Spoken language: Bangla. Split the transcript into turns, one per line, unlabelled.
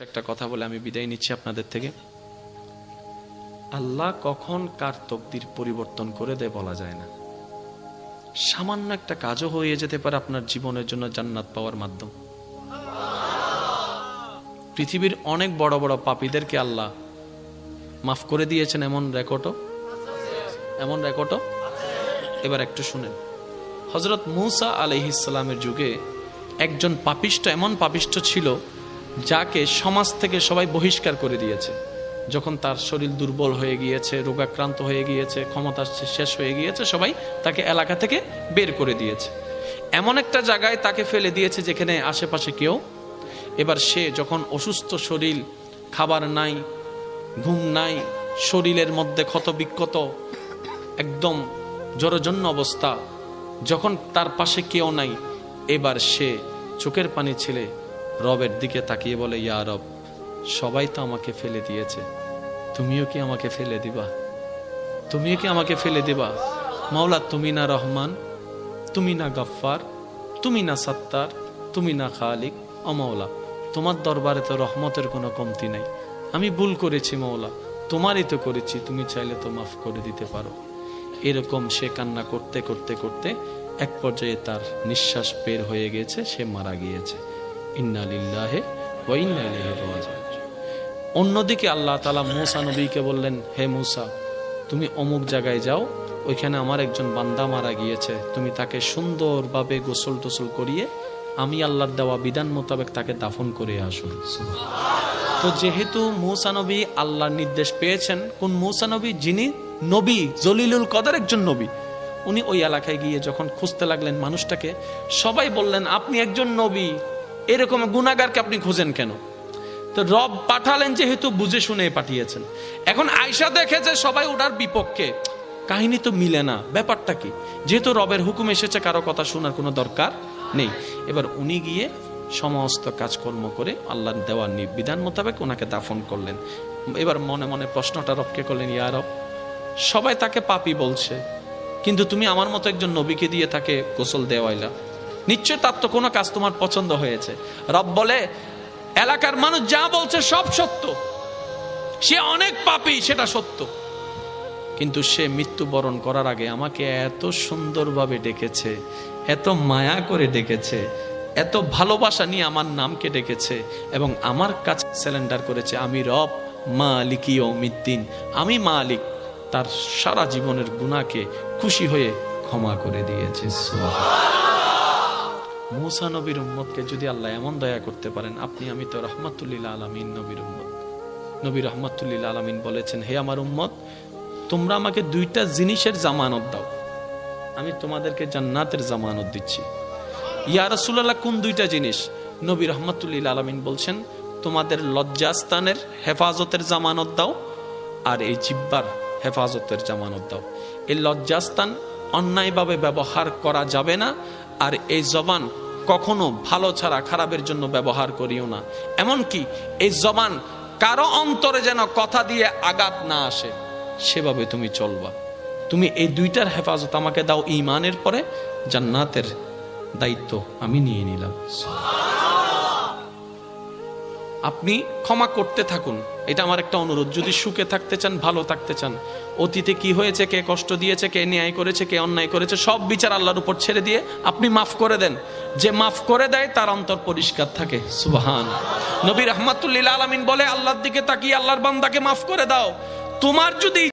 একটা কথা বলে আমি বিদায় নিচ্ছি আপনাদের থেকে। আল্লাহ কখন কার তকদির পরিবর্তন করে দেয় বলা যায় না। সামান্য একটা কাজও হয়ে যেতে পারে আপনার জীবনের জন্য জান্নাত পাওয়ার মাধ্যম। পৃথিবীর অনেক বড় বড় পাপীদেরকে আল্লাহ মাফ করে দিয়েছেন, এমন রেকর্ডও এবার একটু শুনেন। হযরত মূসা আলাইহিস সালামের যুগে একজন পাপিষ্ঠ, এমন পাপিষ্ঠ ছিল যাকে সমাজ থেকে সবাই বহিষ্কার করে দিয়েছে। যখন তার শরীর দুর্বল হয়ে গিয়েছে, রোগাক্রান্ত হয়ে গিয়েছে, ক্ষমতা শেষ হয়ে গিয়েছে, সবাই তাকে এলাকা থেকে বের করে দিয়েছে। এমন একটা জায়গায় তাকে ফেলে দিয়েছে যেখানে আশেপাশে কেউ। এবার সে যখন অসুস্থ শরীর, খাবার নাই, ঘুম নাই, শরীরের মধ্যে ক্ষত বিক্ষত, একদম জরজন্য অবস্থা, যখন তার পাশে কেউ নাই, এবার সে চোখের পানি ছেলে রবের দিকে তাকিয়ে বলে, ইয়া রব, সবাই তো আমাকে ফেলে দিয়েছে, তুমিও কি আমাকে ফেলে দিবা? মাওলা, তুমি না রহমান, তুমি না গফফার, তুমি না সত্তার, তুমি না খালিক। ও মাওলা, তোমার দরবারে তো রহমতের কোনো কমতি নাই। আমি ভুল করেছি মাওলা, তোমারই তো করেছি, তুমি চাইলে তো মাফ করে দিতে পারো। এরকম সে কান্না করতে করতে করতে এক পর্যায়ে তার নিঃশ্বাস বের হয়ে গেছে, সে মারা গিয়েছে। ইন্না লিল্লাহি ওয়া ইন্না ইলাইহি রাজিউন। অন্যদিকে আল্লাহ তাআলা মূসা নবীকে বললেন, হে মূসা, তুমি অমুক জায়গায় যাও, ওইখানে আমার একজন বান্দা মারা গিয়েছে, তুমি তাকে সুন্দরভাবে গোসল টোসল করিয়ে আমি আল্লাহর দেওয়া বিধান মোতাবেক তাকে দাফন করে আসুন। তো যেহেতু মূসা নবী আল্লাহর নির্দেশ পেয়েছেন, কোন মূসা নবী? যিনি নবী, জলিলুল কদর একজন নবী। উনি ওই এলাকায় গিয়ে যখন খুঁজতে লাগলেন মানুষটাকে, সবাই বললেন, আপনি একজন নবী, এরকম গুনাহগারকে আপনি খুঁজেন কেন? তো রব পাঠালেন, যেহেতু বুঝে শুনে পাঠিয়েছেন। এখন আয়েশা দেখেছে সবাই ওটার বিপক্ষে, কাহিনী তো মিলে না, ব্যাপারটা কি? যেহেতু রবের হুকুম এসেছে, কারো কথা শোনার কোনো দরকার নেই। এবার উনি গিয়ে সমস্ত কাজকর্ম করে আল্লাহর দেওয়া বিধান মোতাবেক ওনাকে দাফন করলেন। এবার মনে মনে প্রশ্নটা রবকে করলেন, ইয়া রব, সবাই তাকে পাপী বলছে, কিন্তু তুমি আমার মতো একজন নবীকে দিয়ে তাকে গোসল দেওয়াইলা, নিশ্চয় তার তো কোনো কাজ তোমার পছন্দ হয়েছে। রব বলে, এলাকার মানুষ যা বলছে সব সত্য, সে অনেক পাপী, সেটা সত্য, কিন্তু সে মৃত্যুবরণ করার আগে আমাকে এত সুন্দরভাবে ডেকেছে, এত মায়া করে ডেকেছে, এত ভালোবাসা নিয়ে আমার নামকে ডেকেছে এবং আমার কাছে স্যালেন্ডার করেছে, আমি রব, মালিক ইয়াউমিদ্দিন, আমি মালিক। তার সারা জীবনের গুনাহকে খুশি হয়ে ক্ষমা করে দিয়েছে। মূসা নবীর উম্মতকে যদি আল্লাহ এমন দয়া করতে পারেন, আপনি আমি তো রাহমাতুল লিল আলামিন নবীর উম্মত। নবী রাহমাতুল লিল আলামিন বলেছেন, হে আমার উম্মত, তোমরা আমাকে দুইটা জিনিসের জামানত দাও, আমি তোমাদেরকে জান্নাতের জামানত দিচ্ছি। ইয়া রাসূলুল্লাহ, কোন দুইটা জিনিস? নবী রাহমাতুল লিল আলামিন বলছেন, তোমাদের লজ্জাস্থানের হেফাজতের জামানত দাও, আর এই জিহ্বার হেফাজতের জামানত দাও। এই লজ্জাস্থান অন্যায়ভাবে ব্যবহার করা যাবে না, আর এই জবান কখনো ভালো ছাড়া খারাপের জন্য ব্যবহার করিও না। এমনকি এই জবান কারো অন্তরে যেন কথা দিয়ে আঘাত না আসে, সেভাবে তুমি চলবা। তুমি এই দুইটার হেফাজত আমাকে দাও, ঈমানের পরে জান্নাতের দায়িত্ব আমি নিয়ে নিলাম। আপনি ক্ষমা করতে থাকুন, এটা আমার একটা অনুরোধ। যদি সুখে থাকতে চান, ভালো থাকতে চান, অতীতে কি হয়েছে, কে কষ্ট দিয়েছে, কে ন্যায় করেছে, কে অন্যায় করেছে, সব বিচার আল্লাহর উপর ছেড়ে দিয়ে আপনি মাফ করে দেন। যে মাফ করে দেয় তার অন্তর পরিষ্কার থাকে। সুবহান। নবী রাহমাতুল লিল আলামিন বলে, আল্লাহর দিকে তাকিয়ে আল্লাহর বান্দাকে মাফ করে দাও। তোমার যদি